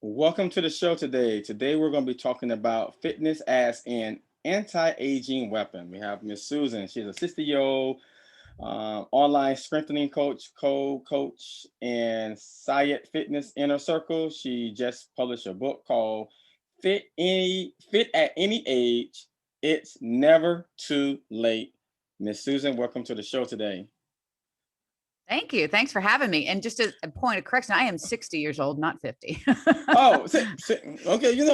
Welcome to the show today. Today we're going to be talking about fitness as an anti-aging weapon. We have Miss Susan. She's a 60-year-old online strengthening coach, co-coach, and Syatt Fitness Inner Circle. She just published a book called Fit at Any Age. It's never too late. Miss Susan, welcome to the show today. Thank you. Thanks for having me. And just a point of correction, I am 60 years old, not 50. Oh, okay.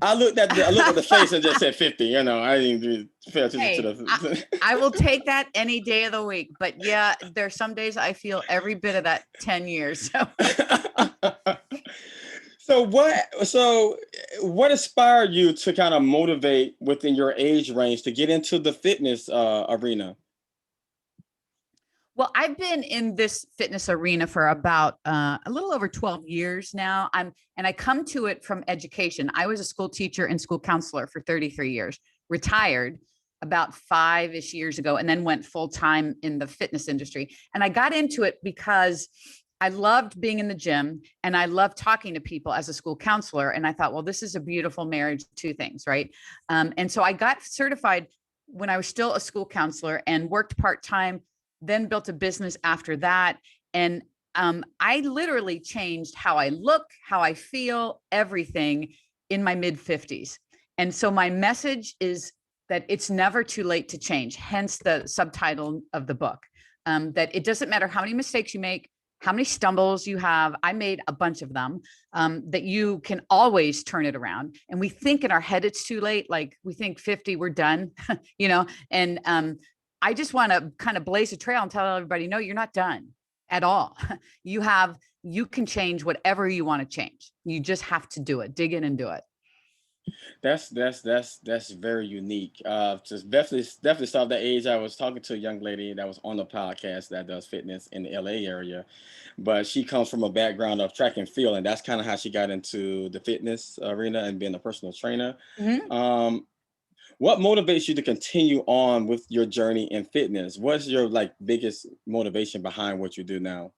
I looked at the face and just said 50. I didn't pay attention to Hey, the. I will take that any day of the week. But yeah, there's some days I feel every bit of that 10 years. So So what inspired you to kind of motivate within your age range to get into the fitness arena? well, I've been in this fitness arena for about a little over 12 years now. And I come to it from education. I was a school teacher and school counselor for 33 years, retired about 5-ish years ago, and then went full time in the fitness industry. And I got into it because I loved being in the gym and I loved talking to people as a school counselor. And I thought, well, this is a beautiful marriage of two things, right? And so I got certified when I was still a school counselor and worked part time, then built a business after that. And I literally changed how I look, how I feel, everything in my mid 50s. And so my message is that it's never too late to change, hence the subtitle of the book, that it doesn't matter how many mistakes you make, how many stumbles you have. I made a bunch of them, that you can always turn it around. And we think in our head it's too late. Like we think 50, we're done, and I just want to kind of blaze a trail and tell everybody, no, you're not done at all. You can change whatever you want to change. You just have to do it, dig in and do it. That's very unique. Just definitely start that age. I was talking to a young lady that was on the podcast that does fitness in the LA area, but she comes from a background of track and field, and that's kind of how she got into the fitness arena and being a personal trainer. Mhm. Um, what motivates you to continue on with your journey in fitness? What's your biggest motivation behind what you do now,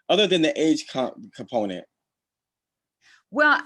other than the age component? Well,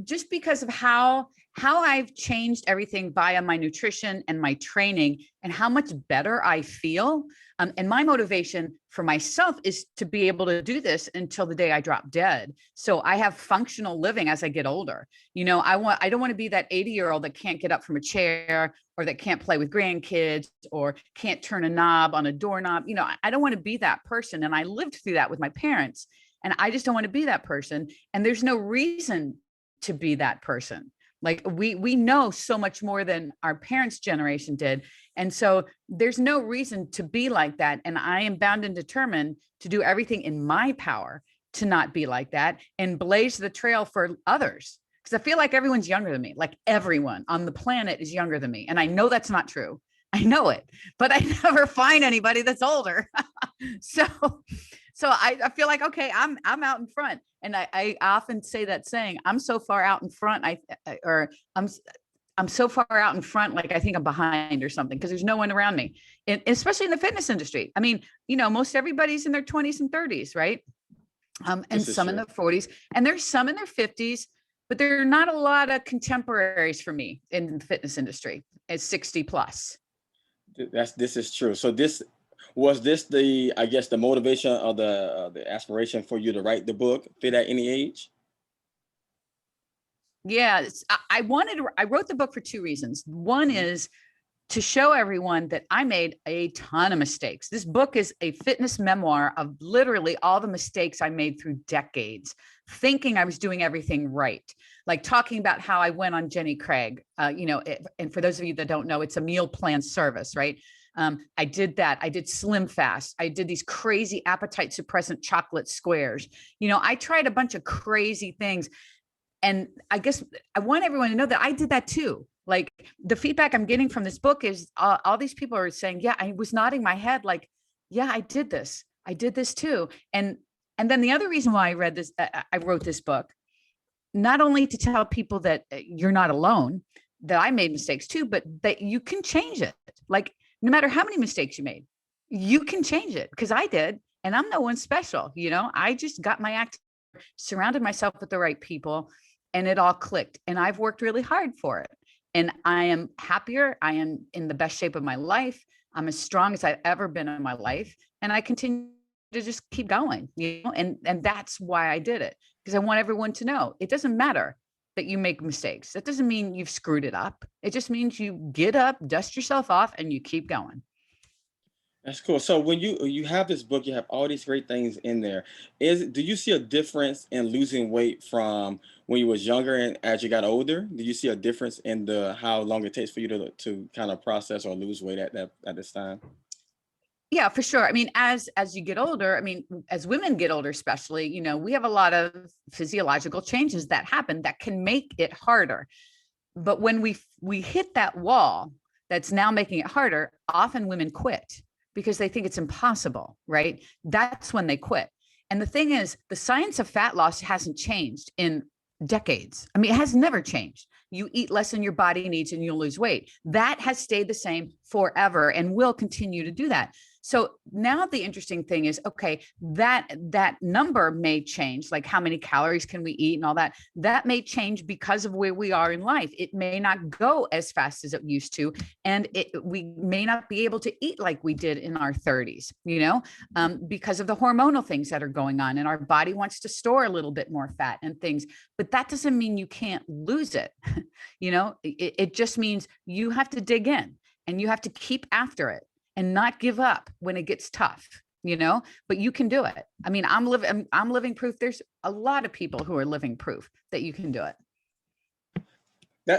just because of how I've changed everything via my nutrition and my training and how much better I feel. And my motivation for myself is to be able to do this until the day I drop dead. So I have functional living as I get older. I don't want to be that 80-year-old that can't get up from a chair or that can't play with grandkids or can't turn a knob on a doorknob. I don't want to be that person. And I lived through that with my parents. And I just don't want to be that person. And there's no reason to be that person. Like we know so much more than our parents' generation did. And so there's no reason to be like that. And I am bound and determined to do everything in my power to not be like that and blaze the trail for others. Because I feel like everyone's younger than me. Like everyone on the planet is younger than me. And I know that's not true. I know it, but I never find anybody that's older. so so I feel like, okay, I'm out in front. And I often say that saying, I'm so far out in front, or I'm so far out in front, like I think I'm behind or something, because there's no one around me. And especially in the fitness industry. I mean, most everybody's in their 20s and 30s, right? And This is some in true. their 40s, and there's some in their 50s, but there are not a lot of contemporaries for me in the fitness industry at 60 plus. This is true. So this the, I guess, the motivation of the aspiration for you to write the book, Fit at Any Age? Yeah, I wrote the book for two reasons. One Mhm. is to show everyone that I made a ton of mistakes. This book is a fitness memoir of literally all the mistakes I made through decades, thinking I was doing everything right. Like talking about how I went on Jenny Craig, and for those of you that don't know, it's a meal plan service, right? I did that. I did Slim Fast. I did these crazy appetite suppressant chocolate squares. I tried a bunch of crazy things. And I guess I want everyone to know that I did that too. Like the feedback I'm getting from this book is all these people are saying, yeah, I was nodding my head like, yeah, I did this. I did this too. And then the other reason why I wrote this book, not only to tell people that you're not alone, that I made mistakes too, but that you can change it. Like no matter how many mistakes you made, you can change it because I did. And I'm no one special. I just got my act surrounded myself with the right people, and it all clicked. And I've worked really hard for it. And I am happier. I am in the best shape of my life. I'm as strong as I've ever been in my life. And I continue to just keep going, and that's why I did it, because I want everyone to know it doesn't matter that you make mistakes. That doesn't mean you've screwed it up. It just means you get up, dust yourself off, and you keep going. That's cool. So when you have this book, you have all these great things in there. Do you see a difference in losing weight from when you was younger and as you got older? Do you see a difference in the how long it takes for you to kind of process or lose weight at this time? Yeah, for sure. I mean, as you get older, I mean, as women get older, especially, we have a lot of physiological changes that happen that can make it harder. But when we hit that wall that's now making it harder, often women quit because they think it's impossible, right? That's when they quit. And the thing is, the science of fat loss hasn't changed in decades. I mean, it has never changed. You eat less than your body needs and you'll lose weight. That has stayed the same forever and will continue to do that. So now the interesting thing is, okay, that number may change, like how many calories can we eat and all that. That may change because of where we are in life. It may not go as fast as it used to, and we may not be able to eat like we did in our 30s, because of the hormonal things that are going on, and our body wants to store a little bit more fat and things. But that doesn't mean you can't lose it. It just means you have to dig in and you have to keep after it and not give up when it gets tough, but you can do it. I mean, I'm living proof. There's a lot of people who are living proof that you can do it.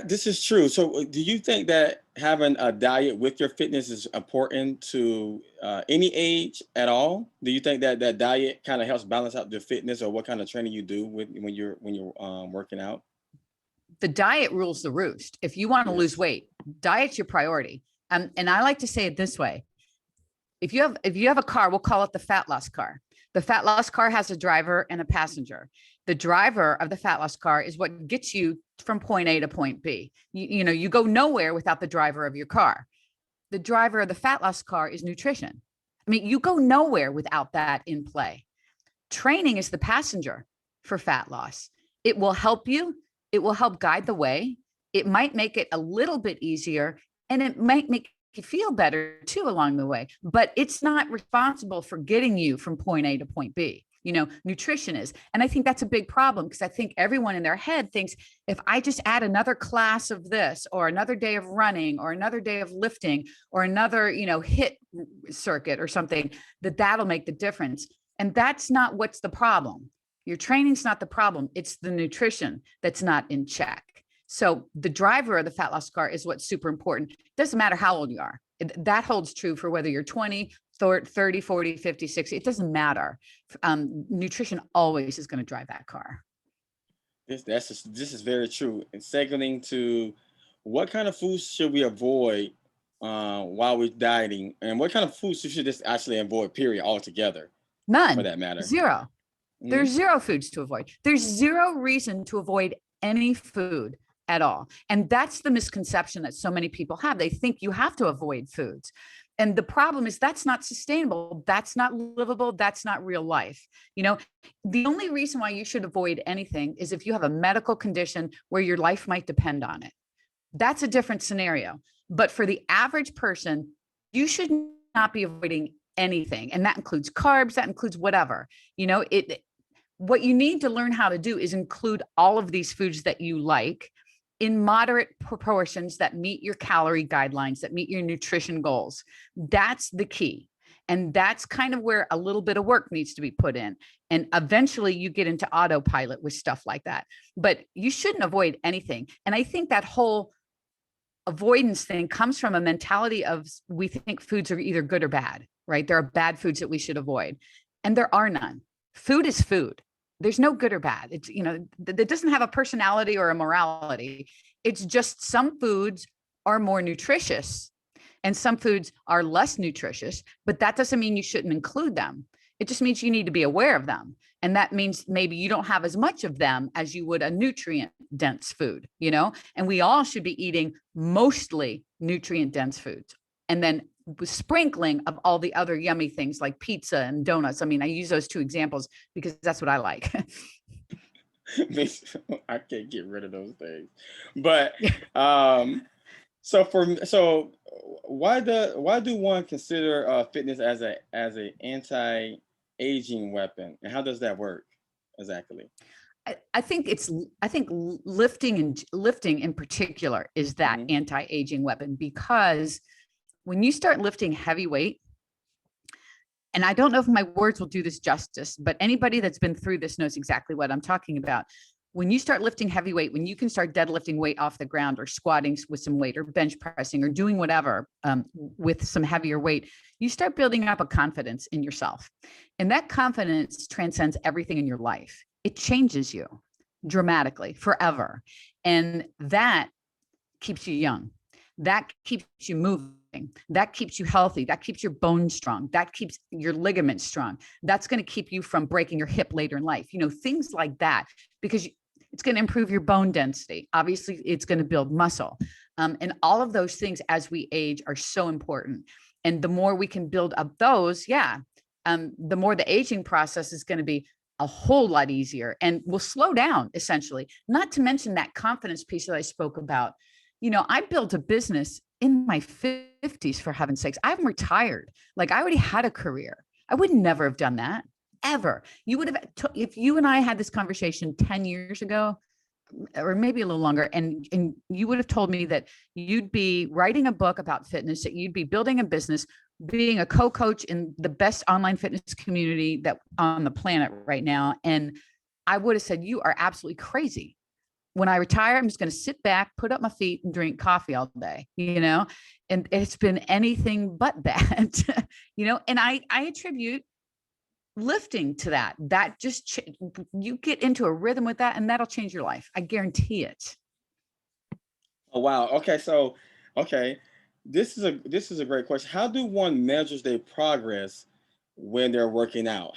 This is true. So do you think that having a diet with your fitness is important to any age at all? Do you think that diet kind of helps balance out the fitness, or what kind of training you do when you're working out? The diet rules the roost. If you want to lose weight, diet's your priority. And I like to say it this way. If you have a car, we'll call it the fat loss car. The fat loss car has a driver and a passenger. The driver of the fat loss car is what gets you from point A to point B. You go nowhere without the driver of your car. The driver of the fat loss car is nutrition. I mean, you go nowhere without that in play. Training is the passenger for fat loss. It will help you. It will help guide the way. It might make it a little bit easier, and it might make you feel better too along the way, but it's not responsible for getting you from point A to point B. Nutrition is. And I think that's a big problem, because I think everyone in their head thinks, if I just add another class of this, or another day of running, or another day of lifting, or another, HIIT circuit or something, that'll make the difference. And that's not what's the problem. Your training's not the problem. It's the nutrition that's not in check. So the driver of the fat loss car is what's super important. It doesn't matter how old you are. That holds true for whether you're 20, 30, 40, 50, 60. It doesn't matter. Nutrition always is going to drive that car. This is very true. And seconding to, what kind of foods should we avoid while we're dieting, and what kind of foods should just actually avoid, period, altogether? None. For that matter. Zero. There's zero foods to avoid. There's zero reason to avoid any food at all. And that's the misconception that so many people have. They think you have to avoid foods. And the problem is that's not sustainable. That's not livable. That's not real life. The only reason why you should avoid anything is if you have a medical condition where your life might depend on it. That's a different scenario. But for the average person, you should not be avoiding anything. And that includes carbs, that includes whatever. What you need to learn how to do is include all of these foods that you like in moderate proportions that meet your calorie guidelines, that meet your nutrition goals. That's the key. And that's kind of where a little bit of work needs to be put in. And eventually you get into autopilot with stuff like that. But you shouldn't avoid anything. And I think that whole avoidance thing comes from a mentality of, we think foods are either good or bad, right? There are bad foods that we should avoid. And there are none. Food is food. There's no good or bad. It's, that doesn't have a personality or a morality. It's just some foods are more nutritious and some foods are less nutritious, but that doesn't mean you shouldn't include them. It just means you need to be aware of them. And that means maybe you don't have as much of them as you would a nutrient dense food, and we all should be eating mostly nutrient dense foods. And then sprinkling of all the other yummy things like pizza and donuts. I mean, I use those two examples because that's what I like. I can't get rid of those things. But so why do one consider fitness as a anti-aging weapon, and how does that work exactly? I think lifting in particular is that Hmm. anti-aging weapon, because when you start lifting heavy weight, and I don't know if my words will do this justice, but anybody that's been through this knows exactly what I'm talking about. When you start lifting heavy weight, when you can start deadlifting weight off the ground, or squatting with some weight, or bench pressing, or doing whatever with some heavier weight, you start building up a confidence in yourself. And that confidence transcends everything in your life. It changes you dramatically forever. And that keeps you young. That keeps you moving. That keeps you healthy. That keeps your bones strong. That keeps your ligaments strong. That's going to keep you from breaking your hip later in life. Things like that, because it's going to improve your bone density. Obviously, it's going to build muscle. And all of those things as we age are so important. And the more we can build up those, the more the aging process is going to be a whole lot easier and will slow down, essentially. Not to mention that confidence piece that I spoke about. I built a business in my 50s, for heaven's sakes. I haven't retired. Like, I already had a career. I would never have done that, ever. You would have, if you and I had this conversation 10 years ago, or maybe a little longer, and you would have told me that you'd be writing a book about fitness, that you'd be building a business, being a co-coach in the best online fitness community that on the planet right now. And I would have said, you are absolutely crazy. When I retire, I'm just going to sit back, put up my feet, and drink coffee all day, and it's been anything but that, and I attribute lifting to that. That just, you get into a rhythm with that, and that'll change your life. I guarantee it. Oh wow. Okay, so okay, this is a great question. How do one measures their progress when they're working out?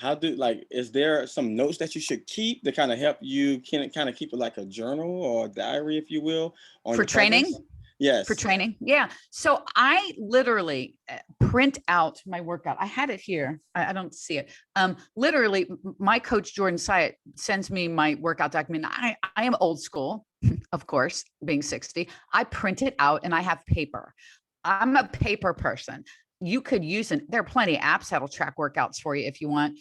Is there some notes that you should keep to kind of help you can kind of keep it like a journal or a diary, if you will, on For your progress? training, for Yes. training. Yeah. So I literally print out my workout. I had it here. I don't see it. Literally, my coach, Jordan Syatt, sends me my workout document. I am old school, of course, being 60. I print it out and I have paper. I'm a paper person. You could use it. There are plenty of apps that'll track workouts for you if you want.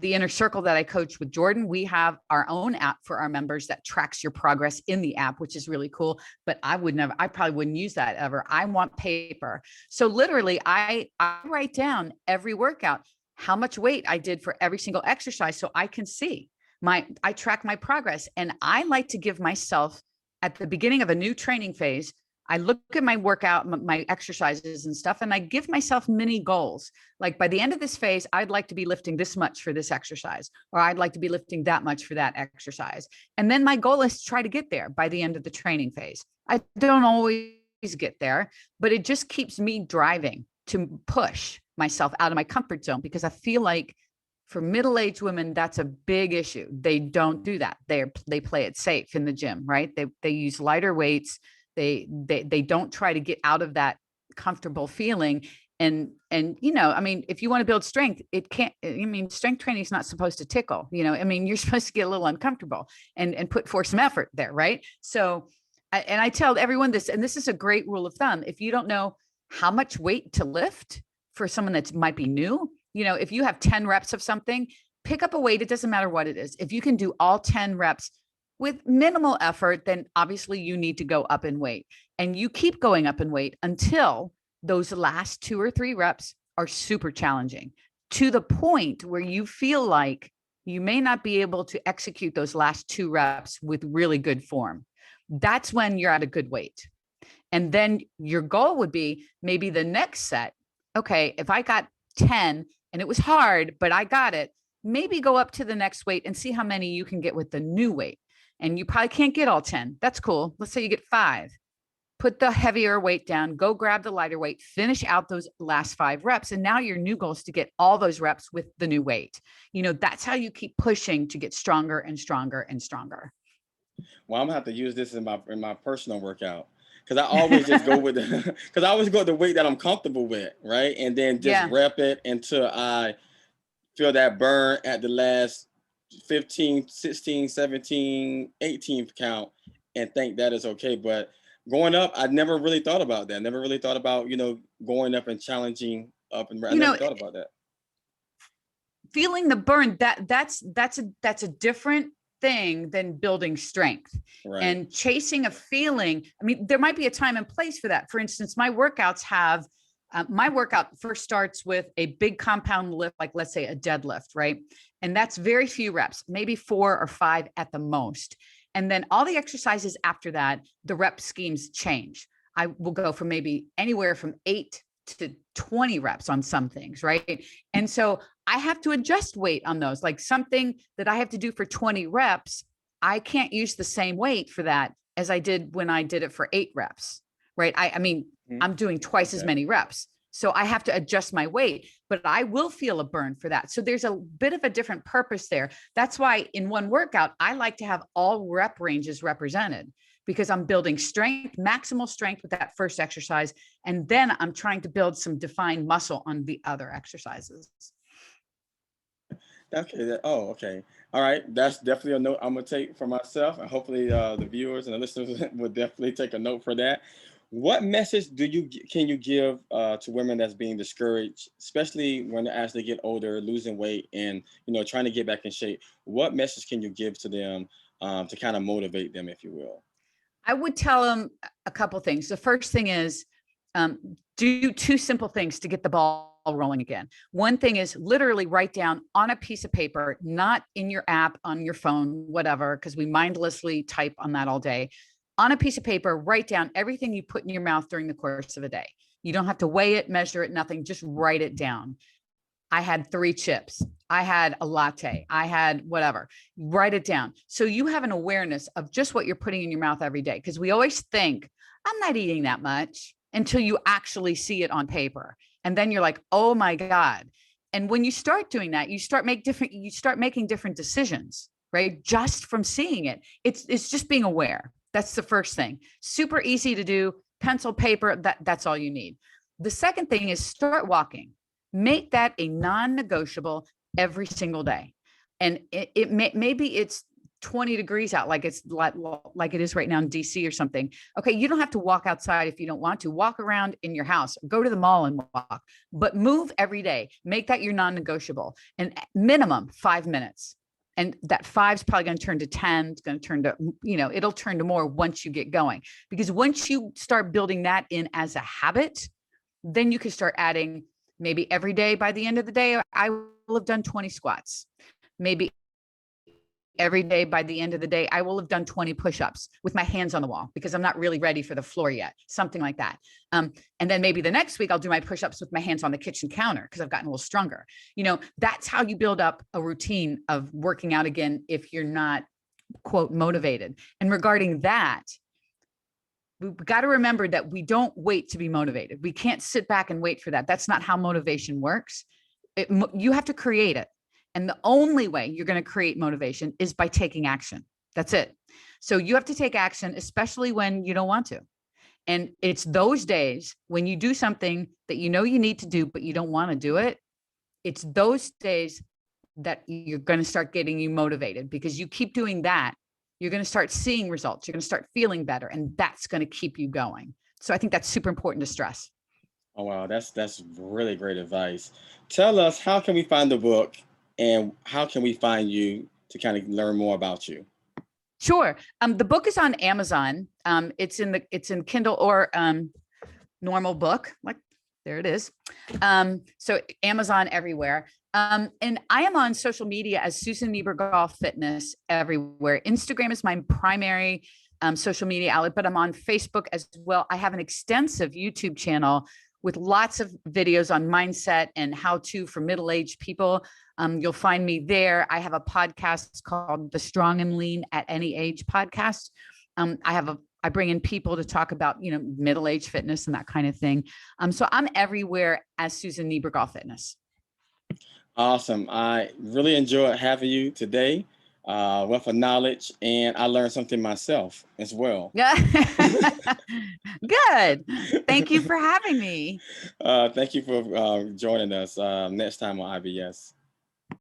The Inner Circle that I coach with Jordan, we have our own app for our members that tracks your progress in the app, which is really cool. But I probably wouldn't use that ever. I want paper. So literally, I write down every workout, how much weight I did for every single exercise, so I can see I track my progress. And I like to give myself, at the beginning of a new training phase, I look at my workout, my exercises and stuff, and I give myself mini goals. Like, by the end of this phase, I'd like to be lifting this much for this exercise, or I'd like to be lifting that much for that exercise. And then my goal is to try to get there by the end of the training phase. I don't always get there, but it just keeps me driving to push myself out of my comfort zone, because I feel like for middle-aged women, that's a big issue. They don't do that. They play it safe in the gym, right? They use lighter weights. They don't try to get out of that comfortable feeling. And I mean, if you want to build strength, strength training is not supposed to tickle. You're supposed to get a little uncomfortable and put forth some effort there, right? So, I tell everyone this, and this is a great rule of thumb. If you don't know how much weight to lift for someone that might be new, if you have 10 reps of something, pick up a weight. It doesn't matter what it is. If you can do all 10 reps with minimal effort, then obviously you need to go up in weight, and you keep going up in weight until those last 2 or 3 reps are super challenging, to the point where you feel like you may not be able to execute those last 2 reps with really good form. That's when you're at a good weight. And then your goal would be maybe the next set. Okay, if I got 10 and it was hard, but I got it, maybe go up to the next weight and see how many you can get with the new weight. And you probably can't get all 10. That's cool. Let's say you get 5. Put the heavier weight down, go grab the lighter weight, finish out those last 5 reps. And now your new goal is to get all those reps with the new weight. That's how you keep pushing to get stronger and stronger and stronger. Well, I'm gonna have to use this in my personal workout, because I always just go with because I always go with the weight that I'm comfortable with, right? And then just Yeah. rep it until I feel that burn at the last 15th, 16th, 17th, 18th count and think that is okay. But growing up, I never really thought about that. Never really thought about, going up and challenging up and I never thought about that. Feeling the burn, that's a different thing than building strength. Right. And chasing a feeling. I mean, there might be a time and place for that. For instance, my workouts have, my workout first starts with a big compound lift, like let's say a deadlift, right? And that's very few reps, maybe 4 or 5 at the most. And then all the exercises after that, the rep schemes change. I will go from maybe anywhere from 8 to 20 reps on some things, right? And so I have to adjust weight on those. Like something that I have to do for 20 reps, I can't use the same weight for that as I did when I did it for 8 reps, right? I mean, I'm doing twice as many reps. So I have to adjust my weight, but I will feel a burn for that. So there's a bit of a different purpose there. That's why in one workout, I like to have all rep ranges represented, because I'm building strength, maximal strength with that first exercise. And then I'm trying to build some defined muscle on the other exercises. Okay. Okay. All right. That's definitely a note I'm going to take for myself. And hopefully the viewers and the listeners will definitely take a note for that. What message can you give to women that's being discouraged, especially when as they get older, losing weight and, trying to get back in shape? What message can you give to them to kind of motivate them, if you will? I would tell them a couple things. The first thing is do 2 simple things to get the ball rolling again. One thing is literally write down on a piece of paper, not in your app, on your phone, whatever, because we mindlessly type on that all day. On a piece of paper, write down everything you put in your mouth during the course of a day. You don't have to weigh it, measure it, nothing. Just write it down. I had 3 chips. I had a latte. I had whatever. Write it down. So you have an awareness of just what you're putting in your mouth every day. Because we always think, I'm not eating that much, until you actually see it on paper. And then you're like, oh my God. And when you start doing that, you start making different decisions, right? Just from seeing it. It's just being aware. That's the first thing. Super easy to do. Pencil, paper, that's all you need. The second thing is start walking. Make that a non-negotiable every single day. And maybe it's 20 degrees out, like it's like it is right now in DC or something. Okay, you don't have to walk outside if you don't want to. Walk around in your house, go to the mall and walk, but move every day. Make that your non-negotiable, and minimum 5 minutes. And that 5 is probably going to turn to 10. It's going to turn to, it'll turn to more once you get going. Because once you start building that in as a habit, then you can start adding maybe every day. By the end of the day, I will have done 20 squats. Maybe every day by the end of the day, I will have done 20 push-ups with my hands on the wall because I'm not really ready for the floor yet, something like that. And then maybe the next week I'll do my push-ups with my hands on the kitchen counter because I've gotten a little stronger. That's how you build up a routine of working out again if you're not, quote, motivated. And regarding that, we've got to remember that we don't wait to be motivated. We can't sit back and wait for that. That's not how motivation works. You have to create it. And the only way you're going to create motivation is by taking action. That's it. So you have to take action, especially when you don't want to. And it's those days when you do something that you know you need to do, but you don't want to do it. It's those days that you're going to start getting you motivated, because you keep doing that. You're going to start seeing results. You're going to start feeling better, and that's going to keep you going. So I think that's super important to stress. Oh, wow. That's really great advice. Tell us, how can we find the book? And how can we find you to kind of learn more about you? Sure. The book is on Amazon. It's in Kindle or normal book. Like, there it is. So Amazon everywhere. And I am on social media as Susan Niebergall Fitness everywhere. Instagram is my primary social media outlet, but I'm on Facebook as well. I have an extensive YouTube channel with lots of videos on mindset and how-to for middle-aged people. You'll find me there. I have a podcast called the Strong and Lean at Any Age podcast. I bring in people to talk about, middle-aged fitness and that kind of thing. So I'm everywhere as Susan Niebergall Fitness. Awesome. I really enjoyed having you today. Wealth of knowledge, and I learned something myself as well. Yeah. Good. Thank you for having me. Thank you for joining us next time on IBS.